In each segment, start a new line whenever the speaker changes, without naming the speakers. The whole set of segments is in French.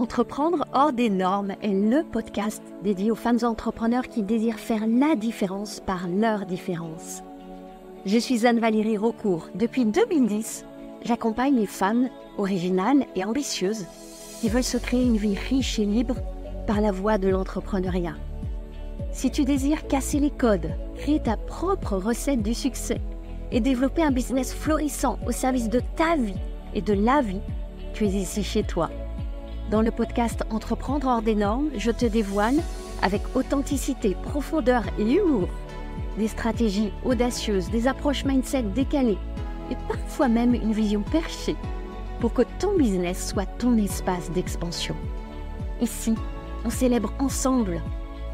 Entreprendre hors des normes est le podcast dédié aux femmes entrepreneurs qui désirent faire la différence par leur différence. Je suis Anne-Valérie Raucourt. Depuis 2010, j'accompagne les femmes originales et ambitieuses qui veulent se créer une vie riche et libre par la voie de l'entrepreneuriat. Si tu désires casser les codes, créer ta propre recette du succès et développer un business florissant au service de ta vie et de la vie, tu es ici chez toi. Dans le podcast Entreprendre hors des normes, je te dévoile, avec authenticité, profondeur et humour, des stratégies audacieuses, des approches mindset décalées et parfois même une vision perchée pour que ton business soit ton espace d'expansion. Ici, on célèbre ensemble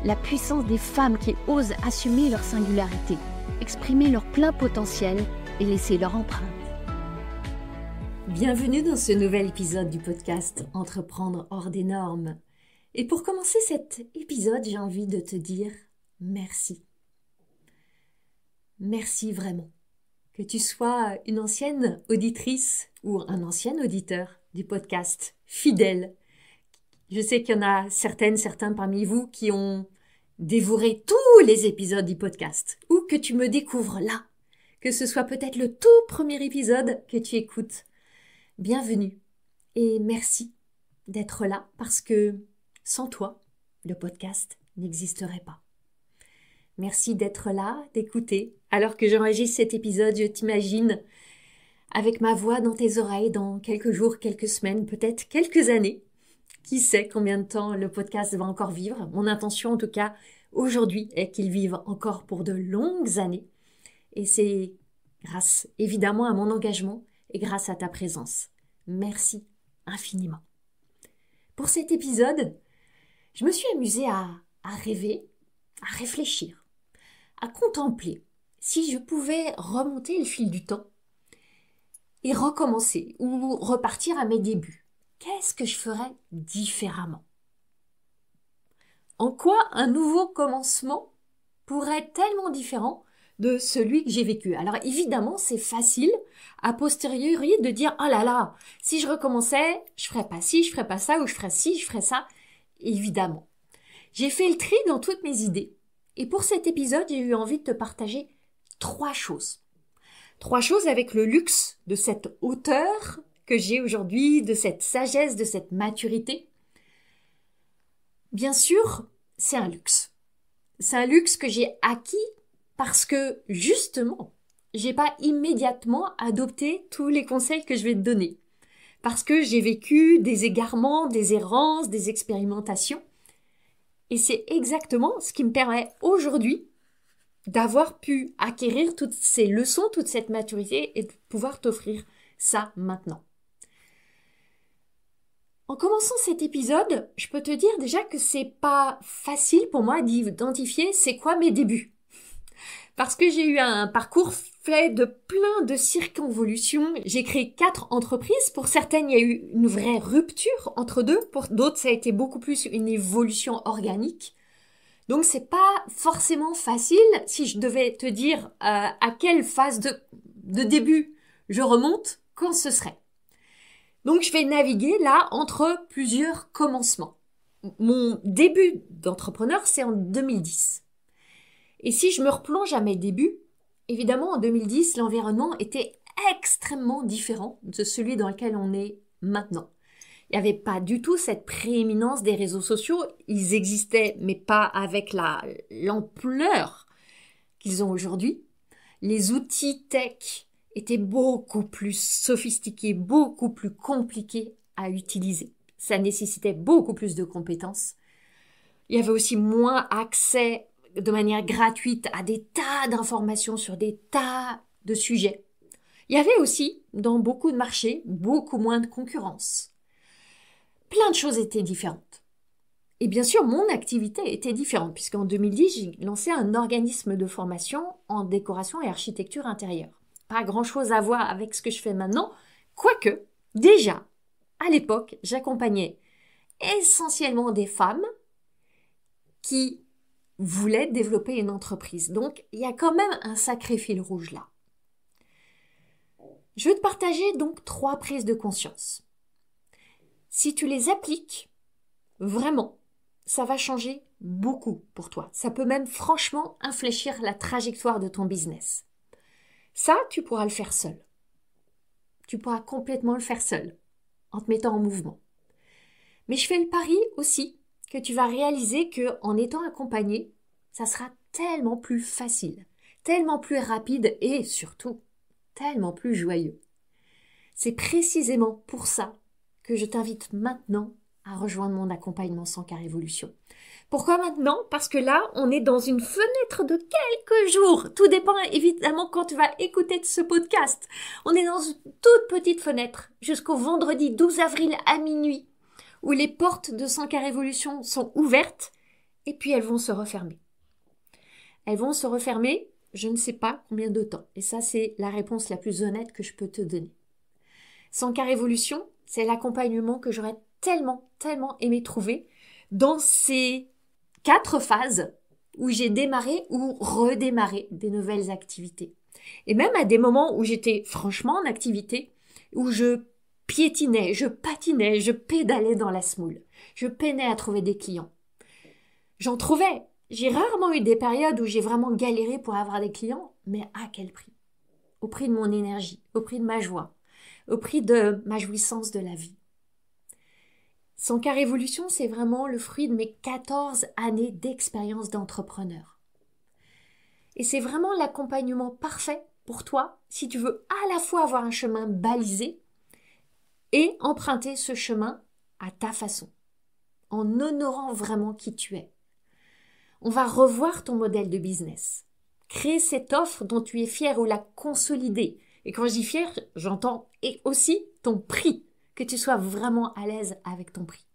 la puissance des femmes qui osent assumer leur singularité, exprimer leur plein potentiel et laisser leur empreinte. Bienvenue dans ce nouvel épisode du podcast Entreprendre hors des normes. Et pour commencer cet épisode, j'ai envie de te dire merci. Merci vraiment. Que tu sois une ancienne auditrice ou un ancien auditeur du podcast, fidèle. Je sais qu'il y en a certains parmi vous qui ont dévoré tous les épisodes du podcast ou que tu me découvres là, que ce soit peut-être le tout premier épisode que tu écoutes. Bienvenue et merci d'être là parce que sans toi, le podcast n'existerait pas. Merci d'être là, d'écouter. Alors que j'enregistre cet épisode, je t'imagine avec ma voix dans tes oreilles dans quelques jours, quelques semaines, peut-être quelques années. Qui sait combien de temps le podcast va encore vivre. Mon intention en tout cas aujourd'hui est qu'il vive encore pour de longues années. Et c'est grâce évidemment à mon engagement et grâce à ta présence. Merci infiniment. Pour cet épisode, je me suis amusée à rêver, à réfléchir, à contempler si je pouvais remonter le fil du temps et recommencer ou repartir à mes débuts. Qu'est-ce que je ferais différemment? En quoi un nouveau commencement pourrait être tellement différent de celui que j'ai vécu? Alors évidemment, c'est facile a posteriori de dire « Oh là là, si je recommençais, je ferais pas ci, je ferais pas ça, ou je ferais ci, je ferais ça. » Évidemment. J'ai fait le tri dans toutes mes idées. Et pour cet épisode, j'ai eu envie de te partager 3 choses. 3 choses avec le luxe de cette hauteur que j'ai aujourd'hui, de cette sagesse, de cette maturité. Bien sûr, c'est un luxe. C'est un luxe que j'ai acquis parce que, justement, j'ai pas immédiatement adopté tous les conseils que je vais te donner. Parce que j'ai vécu des égarements, des errances, des expérimentations. Et c'est exactement ce qui me permet aujourd'hui d'avoir pu acquérir toutes ces leçons, toute cette maturité et de pouvoir t'offrir ça maintenant. En commençant cet épisode, je peux te dire déjà que c'est pas facile pour moi d'identifier c'est quoi mes débuts. Parce que j'ai eu un parcours fait de plein de circonvolutions. J'ai créé 4 entreprises. Pour certaines, il y a eu une vraie rupture entre deux. Pour d'autres, ça a été beaucoup plus une évolution organique. Donc, c'est pas forcément facile. Si je devais te dire à quelle phase de début je remonte, quand ce serait. Donc, je vais naviguer là entre plusieurs commencements. Mon début d'entrepreneur, c'est en 2010. Et si je me replonge à mes débuts, évidemment, en 2010, l'environnement était extrêmement différent de celui dans lequel on est maintenant. Il n'y avait pas du tout cette prééminence des réseaux sociaux. Ils existaient, mais pas avec l'ampleur qu'ils ont aujourd'hui. Les outils tech étaient beaucoup plus sophistiqués, beaucoup plus compliqués à utiliser. Ça nécessitait beaucoup plus de compétences. Il y avait aussi moins accès de manière gratuite à des tas d'informations sur des tas de sujets. Il y avait aussi, dans beaucoup de marchés, beaucoup moins de concurrence. Plein de choses étaient différentes. Et bien sûr, mon activité était différente, puisqu'en 2010, j'ai lancé un organisme de formation en décoration et architecture intérieure. Pas grand-chose à voir avec ce que je fais maintenant, quoique, déjà, à l'époque, j'accompagnais essentiellement des femmes qui voulait développer une entreprise. Donc, il y a quand même un sacré fil rouge là. Je veux te partager donc 3 prises de conscience. Si tu les appliques, vraiment, ça va changer beaucoup pour toi. Ça peut même franchement infléchir la trajectoire de ton business. Ça, tu pourras le faire seul. Tu pourras complètement le faire seul, en te mettant en mouvement. Mais je fais le pari aussi que tu vas réaliser que en étant accompagné, ça sera tellement plus facile, tellement plus rapide et surtout tellement plus joyeux. C'est précisément pour ça que je t'invite maintenant à rejoindre mon accompagnement 100K Révolution. Pourquoi maintenant? Parce que là, on est dans une fenêtre de quelques jours. Tout dépend évidemment quand tu vas écouter ce podcast. On est dans une toute petite fenêtre jusqu'au vendredi 12 avril à minuit où les portes de 100K Révolution sont ouvertes et puis elles vont se refermer. Elles vont se refermer, je ne sais pas combien de temps. Et ça, c'est la réponse la plus honnête que je peux te donner. 100K Révolution, c'est l'accompagnement que j'aurais tellement aimé trouver dans ces 4 phases où j'ai démarré ou redémarré des nouvelles activités. Et même à des moments où j'étais franchement en activité, où je piétinais, je patinais, je pédalais dans la semoule. Je peinais à trouver des clients. J'en trouvais. J'ai rarement eu des périodes où j'ai vraiment galéré pour avoir des clients, mais à quel prix? Au prix de mon énergie, au prix de ma joie, au prix de ma jouissance de la vie. 100K Révolution, c'est vraiment le fruit de mes 14 années d'expérience d'entrepreneur. Et c'est vraiment l'accompagnement parfait pour toi si tu veux à la fois avoir un chemin balisé et emprunter ce chemin à ta façon, en honorant vraiment qui tu es. On va revoir ton modèle de business, créer cette offre dont tu es fier ou la consolider. Et quand je dis fier, j'entends et aussi ton prix, que tu sois vraiment à l'aise avec ton prix.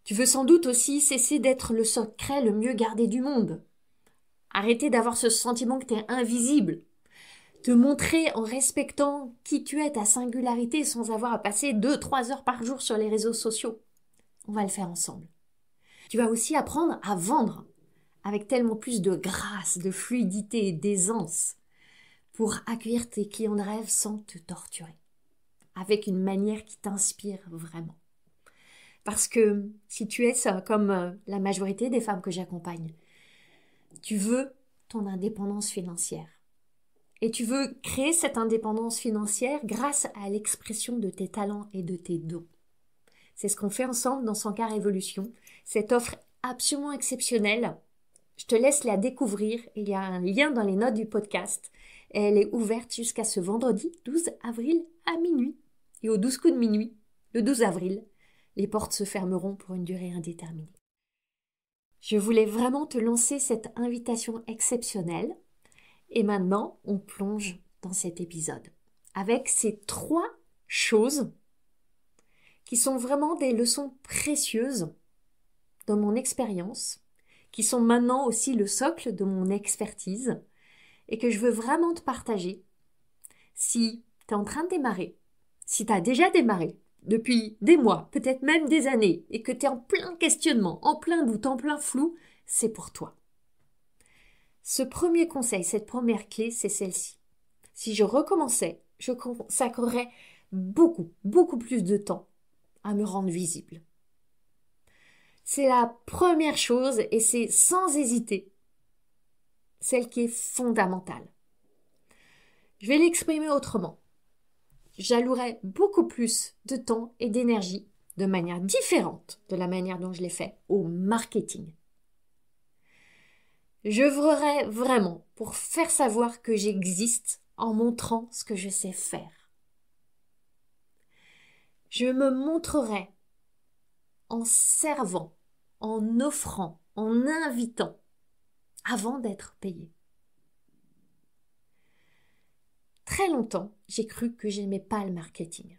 Tu veux sans doute aussi cesser d'être le secret le mieux gardé du monde. Arrêter d'avoir ce sentiment que tu es invisible. Te montrer en respectant qui tu es, ta singularité, sans avoir à passer 2-3 heures par jour sur les réseaux sociaux. On va le faire ensemble. Tu vas aussi apprendre à vendre avec tellement plus de grâce, de fluidité et d'aisance pour accueillir tes clients de rêve sans te torturer, avec une manière qui t'inspire vraiment. Parce que si tu es ça, comme la majorité des femmes que j'accompagne, tu veux ton indépendance financière. Et tu veux créer cette indépendance financière grâce à l'expression de tes talents et de tes dons. C'est ce qu'on fait ensemble dans 100K Révolution. Cette offre absolument exceptionnelle, je te laisse la découvrir. Il y a un lien dans les notes du podcast. Elle est ouverte jusqu'à ce vendredi 12 avril à minuit. Et au 12 coups de minuit, le 12 avril, les portes se fermeront pour une durée indéterminée. Je voulais vraiment te lancer cette invitation exceptionnelle. Et maintenant, on plonge dans cet épisode avec ces 3 choses qui sont vraiment des leçons précieuses dans mon expérience, qui sont maintenant aussi le socle de mon expertise et que je veux vraiment te partager. Si tu es en train de démarrer, si tu as déjà démarré depuis des mois, peut-être même des années, et que tu es en plein questionnement, en plein doute, en plein flou, c'est pour toi. Ce premier conseil, cette première clé, c'est celle-ci. Si je recommençais, je consacrerais beaucoup plus de temps à me rendre visible. C'est la première chose et c'est sans hésiter celle qui est fondamentale. Je vais l'exprimer autrement. J'allouerais beaucoup plus de temps et d'énergie de manière différente de la manière dont je l'ai fait au marketing. J'œuvrerai vraiment pour faire savoir que j'existe en montrant ce que je sais faire. Je me montrerai en servant, en offrant, en invitant, avant d'être payé. Très longtemps, j'ai cru que j'aimais pas le marketing.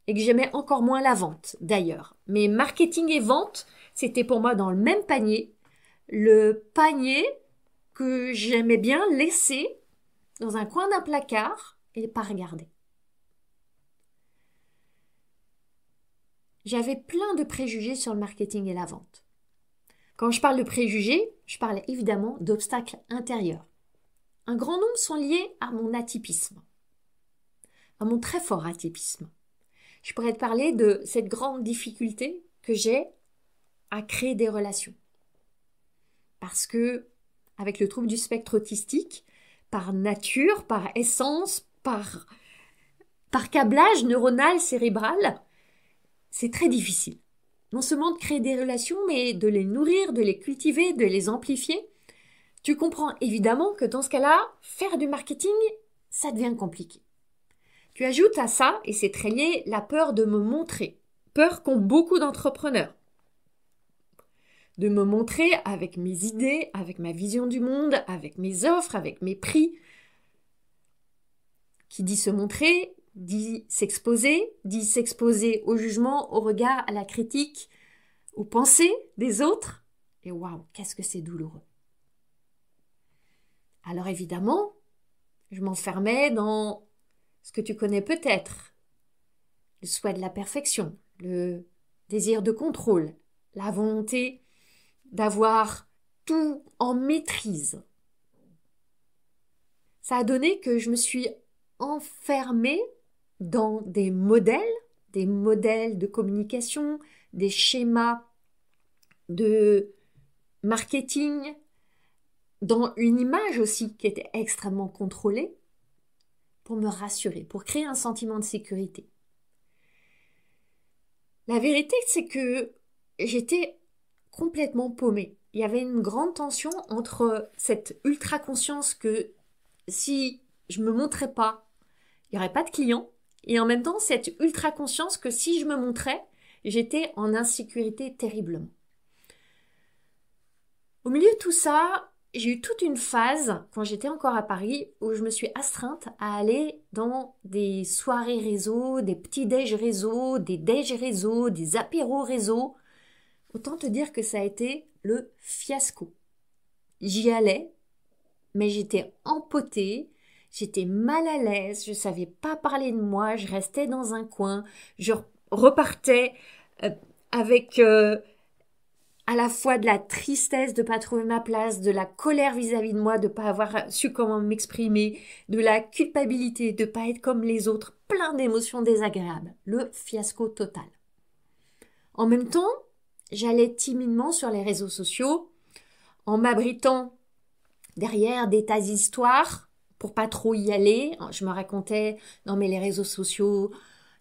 Et que j'aimais encore moins la vente, d'ailleurs. Mais marketing et vente, c'était pour moi dans le même panier. Le panier que j'aimais bien laisser dans un coin d'un placard et pas regarder. J'avais plein de préjugés sur le marketing et la vente. Quand je parle de préjugés, je parle évidemment d'obstacles intérieurs. Un grand nombre sont liés à mon atypisme, à mon très fort atypisme. Je pourrais te parler de cette grande difficulté que j'ai à créer des relations. Parce que, avec le trouble du spectre autistique, par nature, par essence, par câblage neuronal cérébral, c'est très difficile. Non seulement de créer des relations, mais de les nourrir, de les cultiver, de les amplifier. Tu comprends évidemment que dans ce cas-là, faire du marketing, ça devient compliqué. Tu ajoutes à ça, et c'est très lié, la peur de me montrer. Peur qu'ont beaucoup d'entrepreneurs. De me montrer avec mes idées, avec ma vision du monde, avec mes offres, avec mes prix. Qui dit se montrer, dit s'exposer au jugement, au regard, à la critique, aux pensées des autres. Et waouh, qu'est-ce que c'est douloureux. Alors évidemment, je m'enfermais dans ce que tu connais peut-être. Le souhait de la perfection, le désir de contrôle, la volonté d'avoir tout en maîtrise. Ça a donné que je me suis enfermée dans des modèles de communication, des schémas de marketing, dans une image aussi qui était extrêmement contrôlée, pour me rassurer, pour créer un sentiment de sécurité. La vérité, c'est que j'étais complètement paumée. Il y avait une grande tension entre cette ultra-conscience que si je me montrais pas, il n'y aurait pas de clients, et en même temps cette ultra-conscience que si je me montrais, j'étais en insécurité terriblement. Au milieu de tout ça, j'ai eu toute une phase, quand j'étais encore à Paris, où je me suis astreinte à aller dans des soirées réseau, des petits déj réseau, des déj réseau, des apéros réseau. Autant te dire que ça a été le fiasco. J'y allais, mais j'étais empotée, j'étais mal à l'aise, je savais pas parler de moi, je restais dans un coin, je repartais avec à la fois de la tristesse de pas trouver ma place, de la colère vis-à-vis de moi, de pas avoir su comment m'exprimer, de la culpabilité, de pas être comme les autres, plein d'émotions désagréables. Le fiasco total. En même temps, j'allais timidement sur les réseaux sociaux, en m'abritant derrière des tas d'histoires, pour pas trop y aller. Je me racontais, non mais les réseaux sociaux,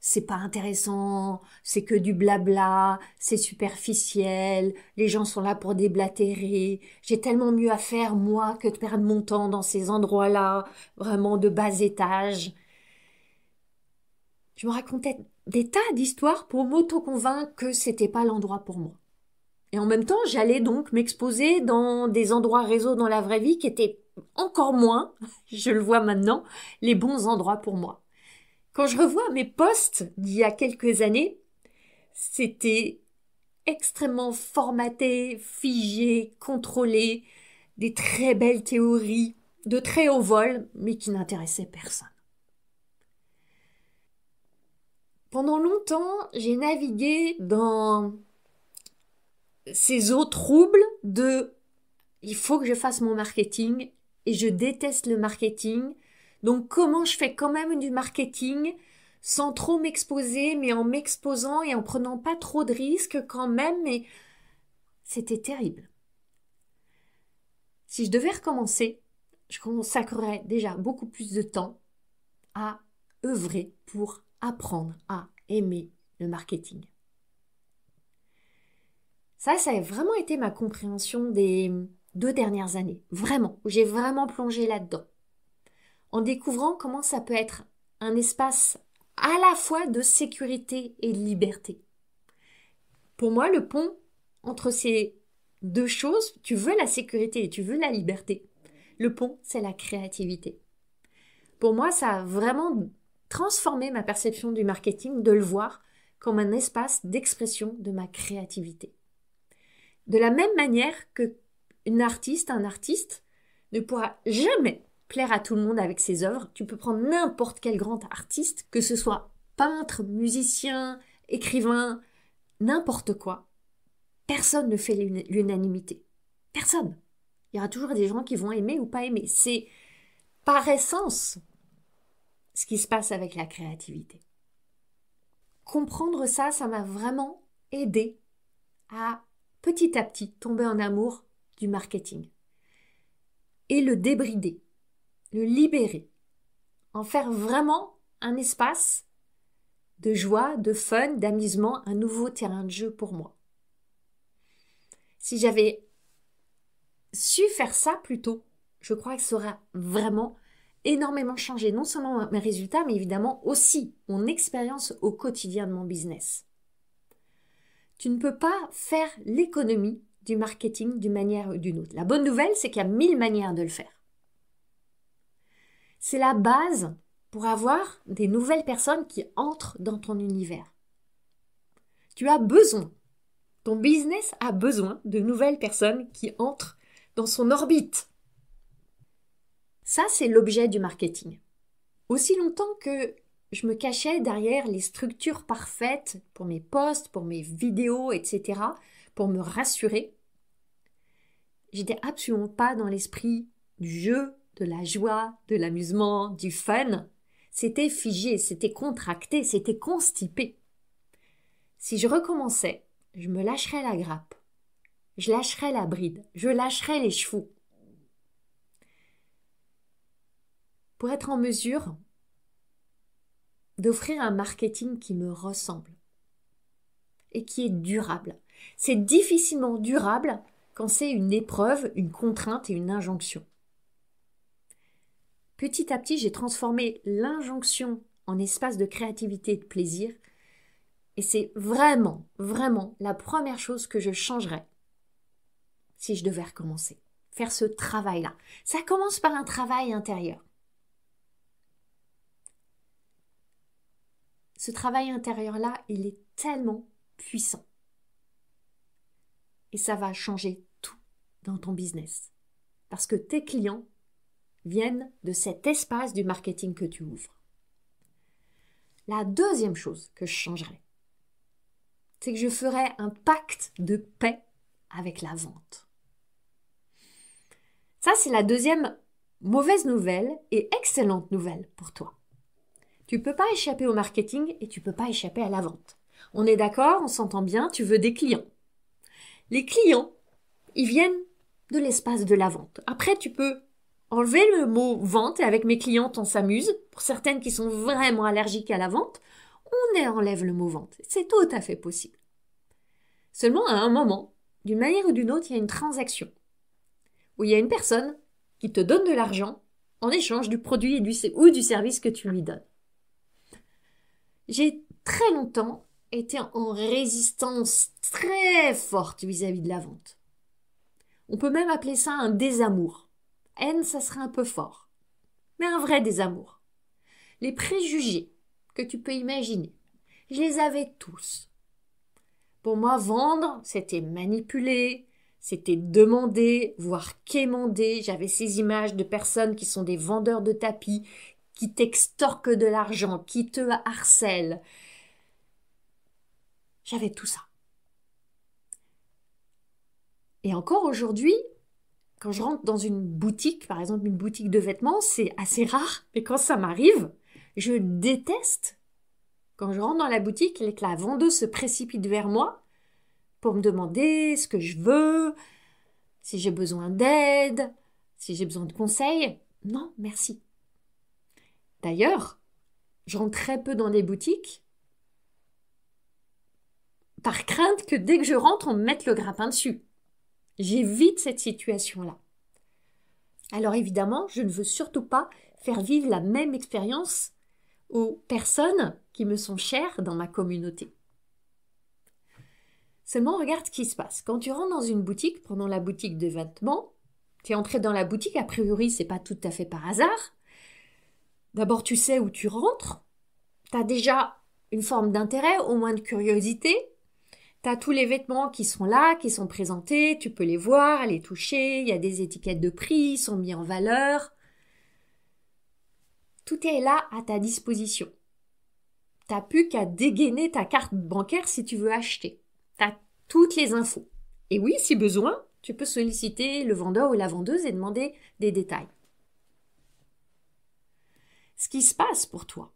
c'est pas intéressant, c'est que du blabla, c'est superficiel, les gens sont là pour déblatérer, j'ai tellement mieux à faire, moi, que de perdre mon temps dans ces endroits-là, vraiment de bas étage. Je me racontais des tas d'histoires pour m'auto-convaincre que c'était pas l'endroit pour moi. Et en même temps, j'allais donc m'exposer dans des endroits réseau dans la vraie vie qui étaient encore moins, je le vois maintenant, les bons endroits pour moi. Quand je revois mes posts d'il y a quelques années, c'était extrêmement formaté, figé, contrôlé, des très belles théories, de très haut vol, mais qui n'intéressaient personne. Pendant longtemps, j'ai navigué dans ces eaux troubles de il faut que je fasse mon marketing et je déteste le marketing. Donc comment je fais quand même du marketing sans trop m'exposer, mais en m'exposant et en prenant pas trop de risques quand même, mais c'était terrible. Si je devais recommencer, je consacrerais déjà beaucoup plus de temps à œuvrer pour apprendre à aimer le marketing. Ça a vraiment été ma compréhension des 2 dernières années. Vraiment, où j'ai vraiment plongé là-dedans. En découvrant comment ça peut être un espace à la fois de sécurité et de liberté. Pour moi, le pont entre ces deux choses, tu veux la sécurité et tu veux la liberté. Le pont, c'est la créativité. Pour moi, ça a vraiment transformé ma perception du marketing, de le voir comme un espace d'expression de ma créativité. De la même manière que un artiste ne pourra jamais plaire à tout le monde avec ses œuvres. Tu peux prendre n'importe quel grand artiste, que ce soit peintre, musicien, écrivain, n'importe quoi. Personne ne fait l'unanimité. Personne. Il y aura toujours des gens qui vont aimer ou pas aimer. C'est par essence ce qui se passe avec la créativité. Comprendre ça, ça m'a vraiment aidé à petit à petit tomber en amour du marketing et le débrider, le libérer, en faire vraiment un espace de joie, de fun, d'amusement, un nouveau terrain de jeu pour moi. Si j'avais su faire ça plus tôt, je crois que ça aurait vraiment énormément changé, non seulement mes résultats, mais évidemment aussi mon expérience au quotidien de mon business. Tu ne peux pas faire l'économie du marketing d'une manière ou d'une autre. La bonne nouvelle, c'est qu'il y a 1000 manières de le faire. C'est la base pour avoir des nouvelles personnes qui entrent dans ton univers. Tu as besoin, ton business a besoin de nouvelles personnes qui entrent dans son orbite. Ça, c'est l'objet du marketing. Aussi longtemps que je me cachais derrière les structures parfaites pour mes posts, pour mes vidéos, etc., pour me rassurer, j'étais absolument pas dans l'esprit du jeu, de la joie, de l'amusement, du fun. C'était figé, c'était contracté, c'était constipé. Si je recommençais, je me lâcherais la grappe, je lâcherais la bride, je lâcherais les chevaux. Pour être en mesure d'offrir un marketing qui me ressemble et qui est durable. C'est difficilement durable quand c'est une épreuve, une contrainte et une injonction. Petit à petit, j'ai transformé l'injonction en espace de créativité et de plaisir, et c'est vraiment, vraiment la première chose que je changerais si je devais recommencer. Faire ce travail-là. Ça commence par un travail intérieur. Ce travail intérieur-là, il est tellement puissant. Et ça va changer tout dans ton business. Parce que tes clients viennent de cet espace du marketing que tu ouvres. La deuxième chose que je changerais, c'est que je ferais un pacte de paix avec la vente. Ça, c'est la deuxième mauvaise nouvelle et excellente nouvelle pour toi. Tu ne peux pas échapper au marketing et tu ne peux pas échapper à la vente. On est d'accord, on s'entend bien, tu veux des clients. Les clients, ils viennent de l'espace de la vente. Après, tu peux enlever le mot vente et avec mes clientes, on s'amuse. Pour certaines qui sont vraiment allergiques à la vente, on enlève le mot vente. C'est tout à fait possible. Seulement, à un moment, d'une manière ou d'une autre, il y a une transaction où il y a une personne qui te donne de l'argent en échange du produit ou du service que tu lui donnes. J'ai très longtemps été en résistance très forte vis-à-vis de la vente. On peut même appeler ça un désamour. Haine, ça serait un peu fort. Mais un vrai désamour. Les préjugés que tu peux imaginer, je les avais tous. Pour moi, vendre, c'était manipuler, c'était demander, voire quémander. J'avais ces images de personnes qui sont des vendeurs de tapis, qui t'extorquent de l'argent, qui te harcèlent. J'avais tout ça. Et encore aujourd'hui, quand je rentre dans une boutique, par exemple une boutique de vêtements, c'est assez rare, mais quand ça m'arrive, je déteste quand je rentre dans la boutique et que la vendeuse se précipite vers moi pour me demander ce que je veux, si j'ai besoin d'aide, si j'ai besoin de conseils. Non, merci. D'ailleurs, je rentre très peu dans des boutiques par crainte que dès que je rentre, on me mette le grappin dessus. J'évite cette situation-là. Alors évidemment, je ne veux surtout pas faire vivre la même expérience aux personnes qui me sont chères dans ma communauté. Seulement, regarde ce qui se passe. Quand tu rentres dans une boutique, prenons la boutique de vêtements, tu es entré dans la boutique, a priori, c'est pas tout à fait par hasard. D'abord, tu sais où tu rentres. Tu as déjà une forme d'intérêt, au moins de curiosité. Tu as tous les vêtements qui sont là, qui sont présentés, tu peux les voir, les toucher, il y a des étiquettes de prix, ils sont mis en valeur. Tout est là à ta disposition. Tu n'as plus qu'à dégainer ta carte bancaire si tu veux acheter. Tu as toutes les infos. Et oui, si besoin, tu peux solliciter le vendeur ou la vendeuse et demander des détails. Ce qui se passe pour toi,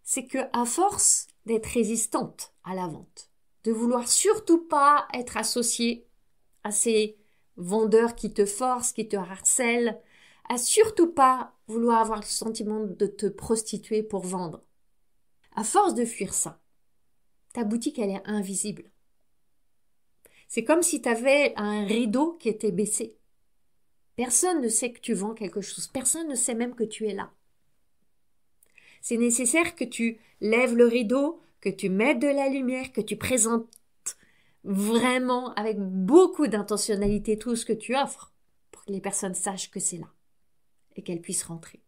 c'est que à force d'être résistante à la vente, de vouloir surtout pas être associé à ces vendeurs qui te forcent, qui te harcèlent, à surtout pas vouloir avoir le sentiment de te prostituer pour vendre. À force de fuir ça, ta boutique, elle est invisible. C'est comme si tu avais un rideau qui était baissé. Personne ne sait que tu vends quelque chose. Personne ne sait même que tu es là. C'est nécessaire que tu lèves le rideau, que tu mettes de la lumière, que tu présentes vraiment avec beaucoup d'intentionnalité tout ce que tu offres pour que les personnes sachent que c'est là et qu'elles puissent rentrer.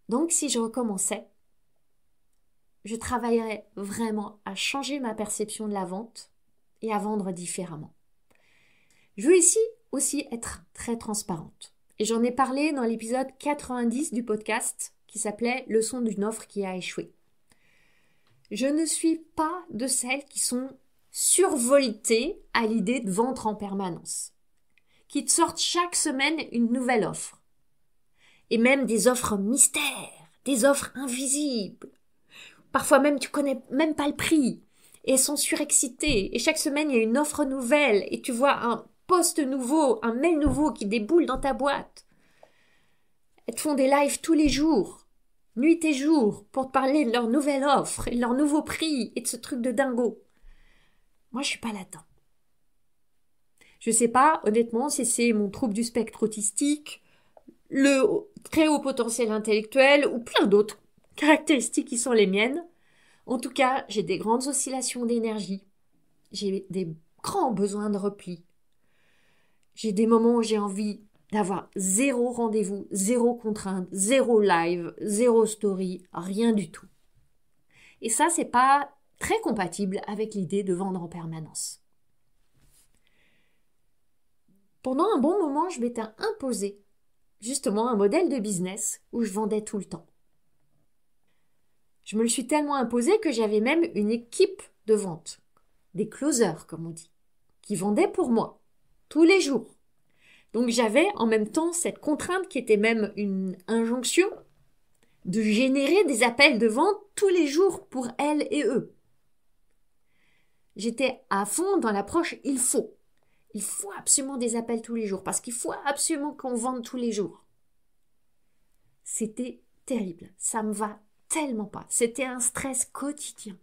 Donc, si je recommençais, je travaillerais vraiment à changer ma perception de la vente et à vendre différemment. Je veux ici aussi être très transparente. Et j'en ai parlé dans l'épisode 90 du podcast qui s'appelait « Leçon d'une offre qui a échoué ». Je ne suis pas de celles qui sont survoltées à l'idée de vendre en permanence, qui te sortent chaque semaine une nouvelle offre. Et même des offres mystères, des offres invisibles. Parfois même tu connais même pas le prix. Et elles sont surexcitées. Et chaque semaine il y a une offre nouvelle. Et tu vois un post nouveau, un mail nouveau qui déboule dans ta boîte. Elles te font des lives tous les jours, nuit et jour, pour te parler de leur nouvelle offre et de leur nouveau prix et de ce truc de dingo. Moi, je suis pas là-dedans. Je sais pas, honnêtement, si c'est mon trouble du spectre autistique, le très haut potentiel intellectuel ou plein d'autres caractéristiques qui sont les miennes. En tout cas, j'ai des grandes oscillations d'énergie. J'ai des grands besoins de repli. J'ai des moments où j'ai envie d'avoir 0 rendez-vous, 0 contrainte, 0 live, 0 story, rien du tout. Et ça, c'est pas très compatible avec l'idée de vendre en permanence. Pendant un bon moment, je m'étais imposé justement un modèle de business où je vendais tout le temps. Je me le suis tellement imposé que j'avais même une équipe de vente, des closers comme on dit, qui vendaient pour moi, tous les jours. Donc j'avais en même temps cette contrainte qui était même une injonction de générer des appels de vente tous les jours pour elles et eux. J'étais à fond dans l'approche il faut absolument des appels tous les jours parce qu'il faut absolument qu'on vende tous les jours. C'était terrible, ça me va tellement pas. C'était un stress quotidien.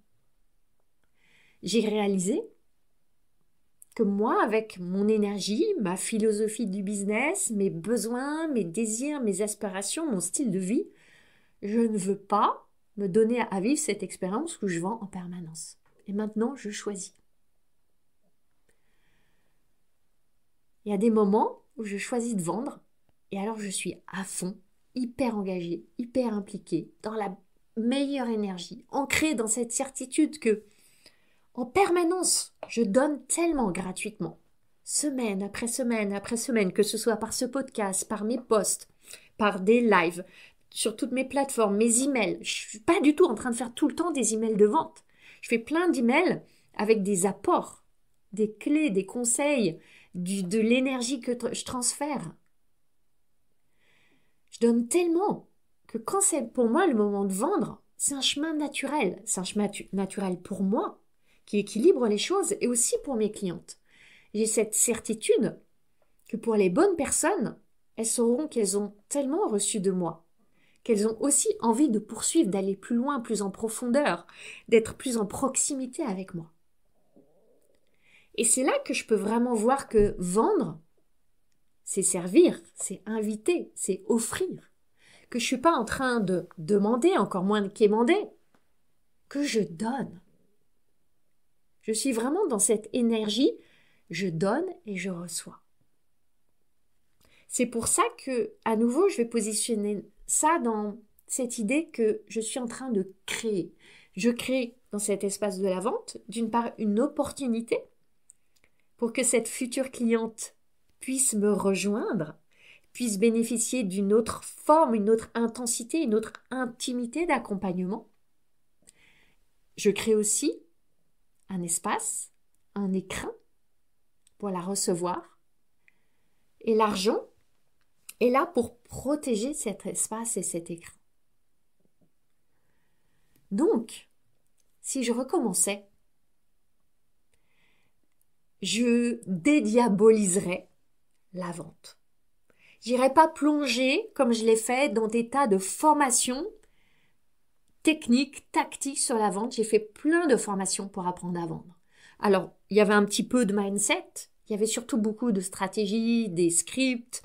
J'ai réalisé que moi, avec mon énergie, ma philosophie du business, mes besoins, mes désirs, mes aspirations, mon style de vie, je ne veux pas me donner à vivre cette expérience où je vends en permanence. Et maintenant, je choisis. Il y a des moments où je choisis de vendre et alors je suis à fond, hyper engagée, hyper impliquée, dans la meilleure énergie, ancrée dans cette certitude que en permanence, je donne tellement gratuitement, semaine après semaine après semaine, que ce soit par ce podcast, par mes posts, par des lives, sur toutes mes plateformes, mes emails. Je suis pas du tout en train de faire tout le temps des emails de vente. Je fais plein d'emails avec des apports, des clés, des conseils, de l'énergie que je transfère. Je donne tellement que quand c'est pour moi le moment de vendre, c'est un chemin naturel. C'est un chemin naturel pour moi, qui équilibre les choses, et aussi pour mes clientes. J'ai cette certitude que pour les bonnes personnes, elles sauront qu'elles ont tellement reçu de moi, qu'elles ont aussi envie de poursuivre, d'aller plus loin, plus en profondeur, d'être plus en proximité avec moi. Et c'est là que je peux vraiment voir que vendre, c'est servir, c'est inviter, c'est offrir. Que je ne suis pas en train de demander, encore moins de quémander, que je donne. Je suis vraiment dans cette énergie, je donne et je reçois. C'est pour ça que, à nouveau, je vais positionner ça dans cette idée que je suis en train de créer. Je crée dans cet espace de la vente, d'une part, une opportunité pour que cette future cliente puisse me rejoindre, puisse bénéficier d'une autre forme, une autre intensité, une autre intimité d'accompagnement. Je crée aussi un espace, un écrin pour la recevoir. Et l'argent est là pour protéger cet espace et cet écrin. Donc, si je recommençais, je dédiaboliserais la vente. J'irais pas plonger, comme je l'ai fait, dans des tas de formations techniques, tactiques sur la vente. J'ai fait plein de formations pour apprendre à vendre. Alors, il y avait un petit peu de mindset, il y avait surtout beaucoup de stratégies, des scripts,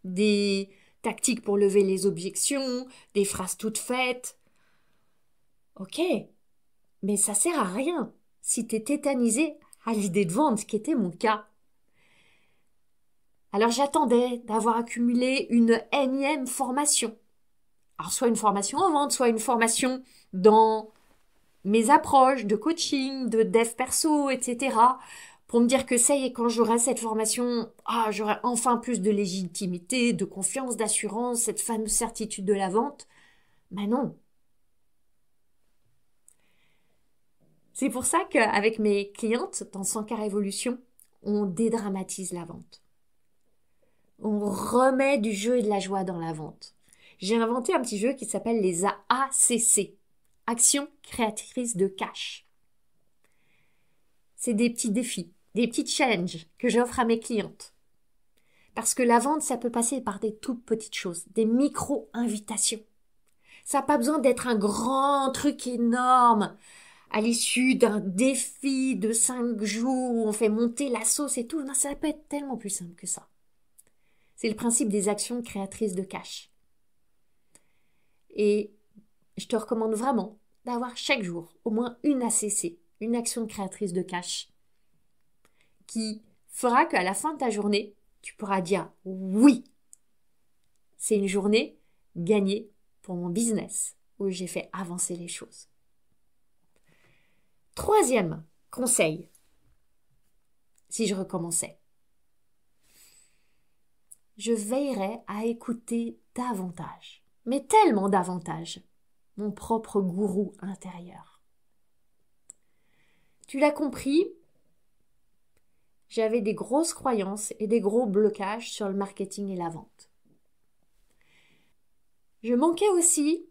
des tactiques pour lever les objections, des phrases toutes faites. Ok, mais ça sert à rien si t'es tétanisé à l'idée de vendre, ce qui était mon cas. Alors j'attendais d'avoir accumulé une énième formation. Alors soit une formation en vente, soit une formation dans mes approches de coaching, de dev perso, etc. Pour me dire que ça y est, quand j'aurai cette formation, j'aurai enfin plus de légitimité, de confiance, d'assurance, cette fameuse certitude de la vente. Mais non. C'est pour ça qu'avec mes clientes, dans 100K Révolution, on dédramatise la vente. On remet du jeu et de la joie dans la vente. J'ai inventé un petit jeu qui s'appelle les ACC, Actions créatrices de cash. C'est des petits défis, des petits challenges que j'offre à mes clientes. Parce que la vente, ça peut passer par des toutes petites choses, des micro-invitations. Ça n'a pas besoin d'être un grand truc énorme à l'issue d'un défi de 5 jours où on fait monter la sauce et tout. Non, ça peut être tellement plus simple que ça. C'est le principe des actions créatrices de cash. Et je te recommande vraiment d'avoir chaque jour au moins une ACC, une action créatrice de cash, qui fera qu'à la fin de ta journée, tu pourras dire oui, c'est une journée gagnée pour mon business où j'ai fait avancer les choses. Troisième conseil, si je recommençais, je veillerais à écouter davantage, mais tellement davantage, mon propre gourou intérieur. Tu l'as compris, j'avais des grosses croyances et des gros blocages sur le marketing et la vente. Je manquais aussi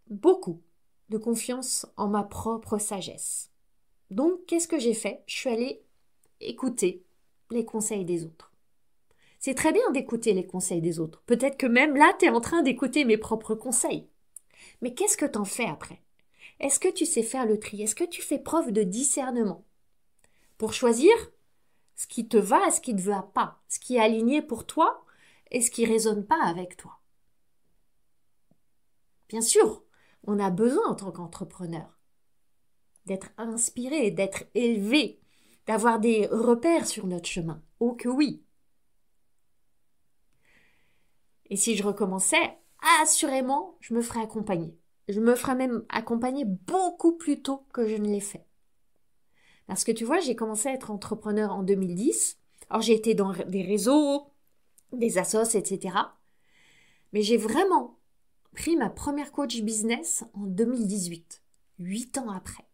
beaucoup de confiance en ma propre sagesse. Donc, qu'est-ce que j'ai fait? Je suis allée écouter les conseils des autres. C'est très bien d'écouter les conseils des autres. Peut-être que même là, tu es en train d'écouter mes propres conseils. Mais qu'est-ce que t'en fais après? Est-ce que tu sais faire le tri? Est-ce que tu fais preuve de discernement pour choisir ce qui te va et ce qui ne va pas, ce qui est aligné pour toi et ce qui ne résonne pas avec toi? Bien sûr, on a besoin en tant qu'entrepreneur d'être inspiré, d'être élevé, d'avoir des repères sur notre chemin. Oh que oui! Et si je recommençais, assurément, je me ferais accompagner. Je me ferais même accompagner beaucoup plus tôt que je ne l'ai fait. Parce que tu vois, j'ai commencé à être entrepreneur en 2010. Alors j'ai été dans des réseaux, des assos, etc. Mais j'ai vraiment pris ma première coach business en 2018, 8 ans après.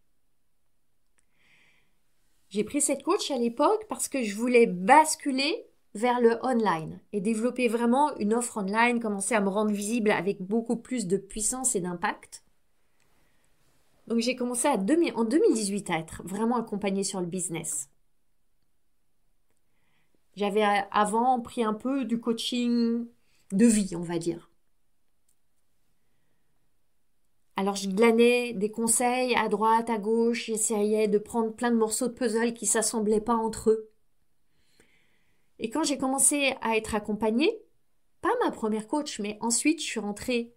J'ai pris cette coach à l'époque parce que je voulais basculer vers le online et développer vraiment une offre online, commencer à me rendre visible avec beaucoup plus de puissance et d'impact. Donc j'ai commencé en 2018 à être vraiment accompagnée sur le business. J'avais avant pris un peu du coaching de vie, on va dire. Alors je glanais des conseils à droite, à gauche, j'essayais de prendre plein de morceaux de puzzle qui ne s'assemblaient pas entre eux. Et quand j'ai commencé à être accompagnée, pas ma première coach, mais ensuite je suis rentrée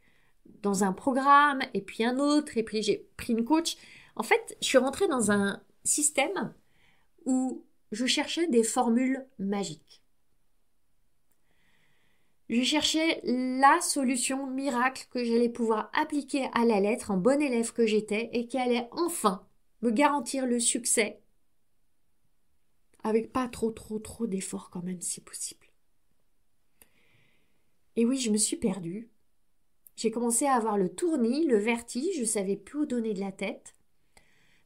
dans un programme, et puis un autre, et puis j'ai pris une coach. En fait, je suis rentrée dans un système où je cherchais des formules magiques. Je cherchais la solution miracle que j'allais pouvoir appliquer à la lettre en bonne élève que j'étais et qui allait enfin me garantir le succès avec pas trop d'efforts quand même si possible. Et oui, je me suis perdue. J'ai commencé à avoir le tournis, le vertige, je ne savais plus où donner de la tête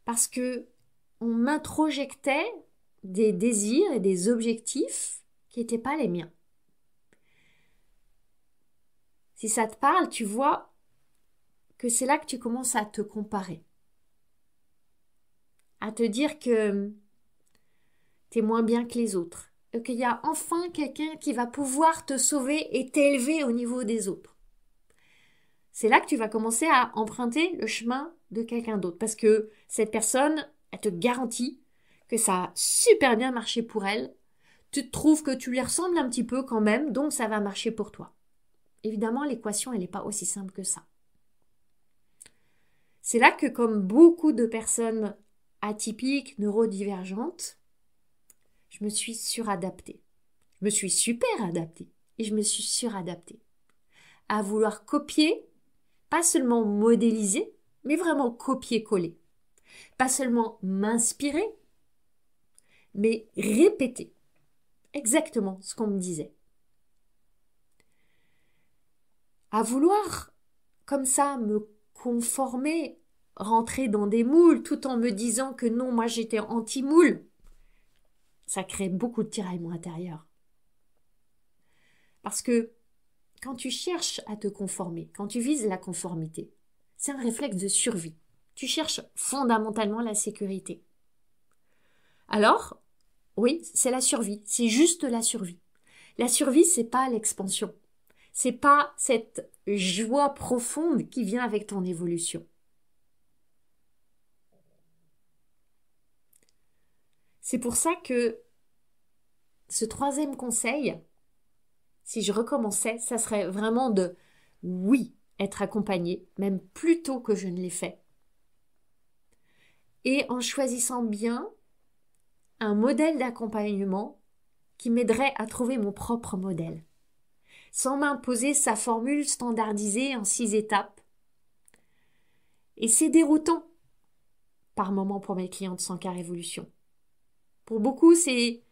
parce que on m'introjectait des désirs et des objectifs qui n'étaient pas les miens. Si ça te parle, tu vois que c'est là que tu commences à te comparer. à te dire que t'es moins bien que les autres, et qu'il y a enfin quelqu'un qui va pouvoir te sauver et t'élever au niveau des autres. C'est là que tu vas commencer à emprunter le chemin de quelqu'un d'autre, parce que cette personne, elle te garantit que ça a super bien marché pour elle. Tu te trouves que tu lui ressembles un petit peu quand même, donc ça va marcher pour toi. Évidemment, l'équation, elle n'est pas aussi simple que ça. C'est là que, comme beaucoup de personnes atypiques, neurodivergentes, je me suis suradaptée. Je me suis super adaptée et je me suis suradaptée à vouloir copier, pas seulement modéliser, mais vraiment copier-coller. Pas seulement m'inspirer, mais répéter exactement ce qu'on me disait. À vouloir, comme ça, me conformer, rentrer dans des moules, tout en me disant que non, moi j'étais anti-moule, ça crée beaucoup de tiraillements intérieurs. Parce que quand tu cherches à te conformer, quand tu vises la conformité, c'est un réflexe de survie. Tu cherches fondamentalement la sécurité. Alors, oui, c'est la survie, c'est juste la survie. La survie, c'est pas l'expansion. C'est pas cette joie profonde qui vient avec ton évolution. C'est pour ça que ce troisième conseil, si je recommençais, ça serait vraiment de, oui, être accompagné, même plus tôt que je ne l'ai fait. Et en choisissant bien un modèle d'accompagnement qui m'aiderait à trouver mon propre modèle, sans m'imposer sa formule standardisée en 6 étapes. Et c'est déroutant par moment pour mes clientes sans car évolution. Pour beaucoup, c'est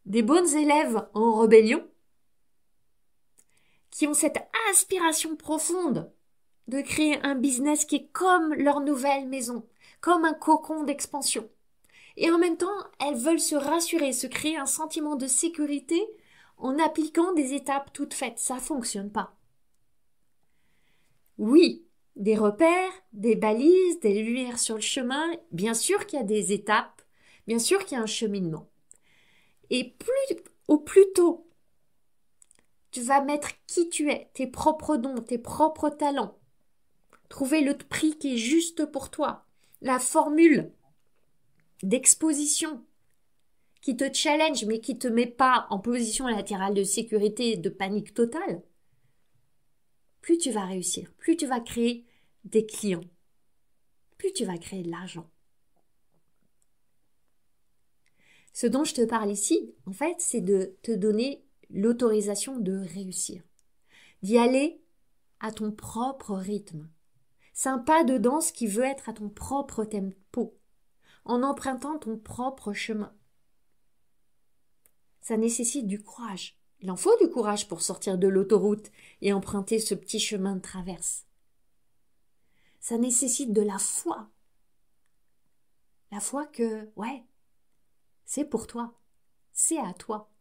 des bonnes élèves en rébellion qui ont cette aspiration profonde de créer un business qui est comme leur nouvelle maison, comme un cocon d'expansion. Et en même temps, elles veulent se rassurer, se créer un sentiment de sécurité en appliquant des étapes toutes faites. Ça ne fonctionne pas. Oui, des repères, des balises, des lumières sur le chemin, bien sûr qu'il y a des étapes, bien sûr qu'il y a un cheminement. Et au plus tôt tu vas mettre qui tu es, tes propres dons, tes propres talents, trouver le prix qui est juste pour toi, la formule d'exposition qui te challenge mais qui te met pas en position latérale de sécurité et de panique totale, plus tu vas réussir, plus tu vas créer des clients, plus tu vas créer de l'argent. Ce dont je te parle ici, en fait, c'est de te donner l'autorisation de réussir, d'y aller à ton propre rythme. C'est un pas de danse qui veut être à ton propre tempo, en empruntant ton propre chemin. Ça nécessite du courage. Il en faut du courage pour sortir de l'autoroute et emprunter ce petit chemin de traverse. Ça nécessite de la foi. La foi que, ouais, c'est pour toi, c'est à toi,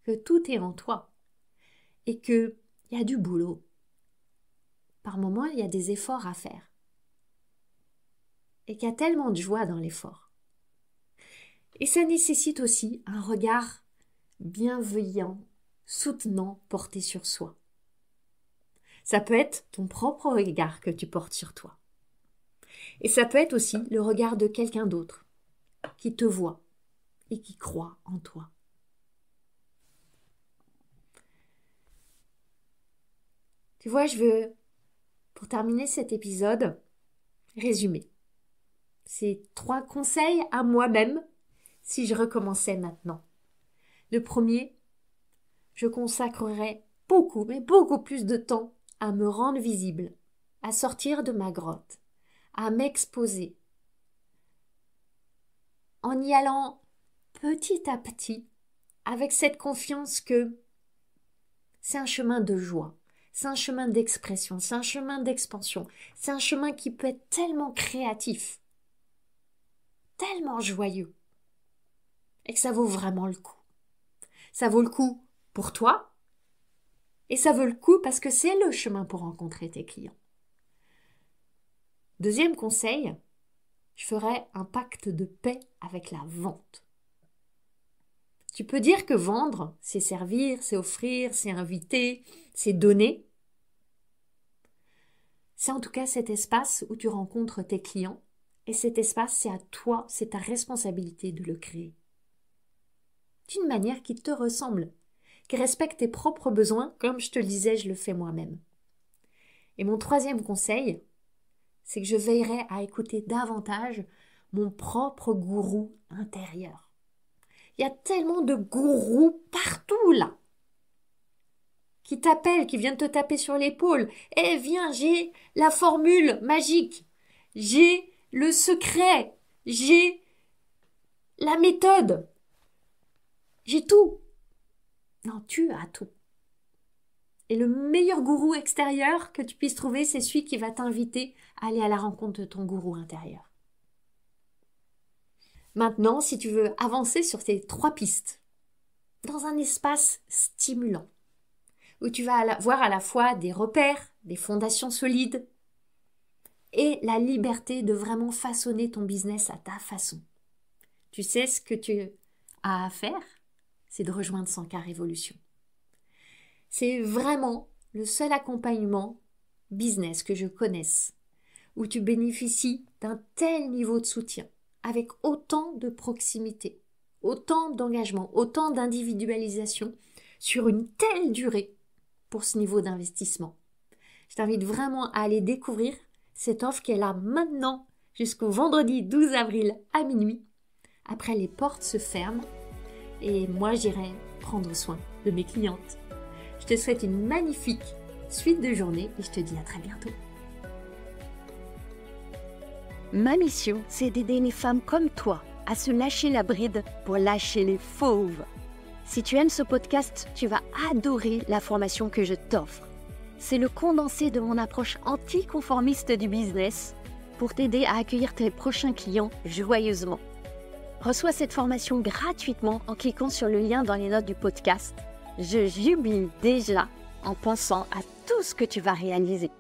que tout est en toi et qu'il y a du boulot. Par moments, il y a des efforts à faire et qu'il y a tellement de joie dans l'effort. Et ça nécessite aussi un regard bienveillant, soutenant, porté sur soi. Ça peut être ton propre regard que tu portes sur toi. Et ça peut être aussi le regard de quelqu'un d'autre qui te voit et qui croit en toi. Tu vois, je veux, pour terminer cet épisode, résumer. Ces 3 conseils à moi-même si je recommençais maintenant. Le premier, je consacrerais beaucoup, mais beaucoup plus de temps à me rendre visible, à sortir de ma grotte, à m'exposer, en y allant petit à petit, avec cette confiance que c'est un chemin de joie, c'est un chemin d'expression, c'est un chemin d'expansion, c'est un chemin qui peut être tellement créatif, tellement joyeux, et que ça vaut vraiment le coup. Ça vaut le coup pour toi, et ça vaut le coup parce que c'est le chemin pour rencontrer tes clients. Deuxième conseil, je ferai un pacte de paix avec la vente. Tu peux dire que vendre, c'est servir, c'est offrir, c'est inviter, c'est donner. C'est en tout cas cet espace où tu rencontres tes clients et cet espace, c'est à toi, c'est ta responsabilité de le créer. D'une manière qui te ressemble, qui respecte tes propres besoins, comme je te le disais, je le fais moi-même. Et mon troisième conseil, c'est que je veillerai à écouter davantage mon propre gourou intérieur. Il y a tellement de gourous partout là, qui t'appellent, qui viennent te taper sur l'épaule. « Eh viens, j'ai la formule magique, j'ai le secret, j'ai la méthode, j'ai tout. » Non, tu as tout. Et le meilleur gourou extérieur que tu puisses trouver, c'est celui qui va t'inviter à aller à la rencontre de ton gourou intérieur. Maintenant, si tu veux avancer sur ces 3 pistes, dans un espace stimulant, où tu vas voir à la fois des repères, des fondations solides, et la liberté de vraiment façonner ton business à ta façon. Tu sais ce que tu as à faire? C'est de rejoindre 100K Révolution. C'est vraiment le seul accompagnement business que je connaisse, où tu bénéficies d'un tel niveau de soutien, avec autant de proximité, autant d'engagement, autant d'individualisation, sur une telle durée pour ce niveau d'investissement. Je t'invite vraiment à aller découvrir cette offre qui est là maintenant jusqu'au vendredi 12 avril à minuit. Après, les portes se ferment et moi, j'irai prendre soin de mes clientes. Je te souhaite une magnifique suite de journée et je te dis à très bientôt.
Ma mission, c'est d'aider les femmes comme toi à se lâcher la bride pour lâcher les fauves. Si tu aimes ce podcast, tu vas adorer la formation que je t'offre. C'est le condensé de mon approche anticonformiste du business pour t'aider à accueillir tes prochains clients joyeusement. Reçois cette formation gratuitement en cliquant sur le lien dans les notes du podcast. Je jubile déjà en pensant à tout ce que tu vas réaliser.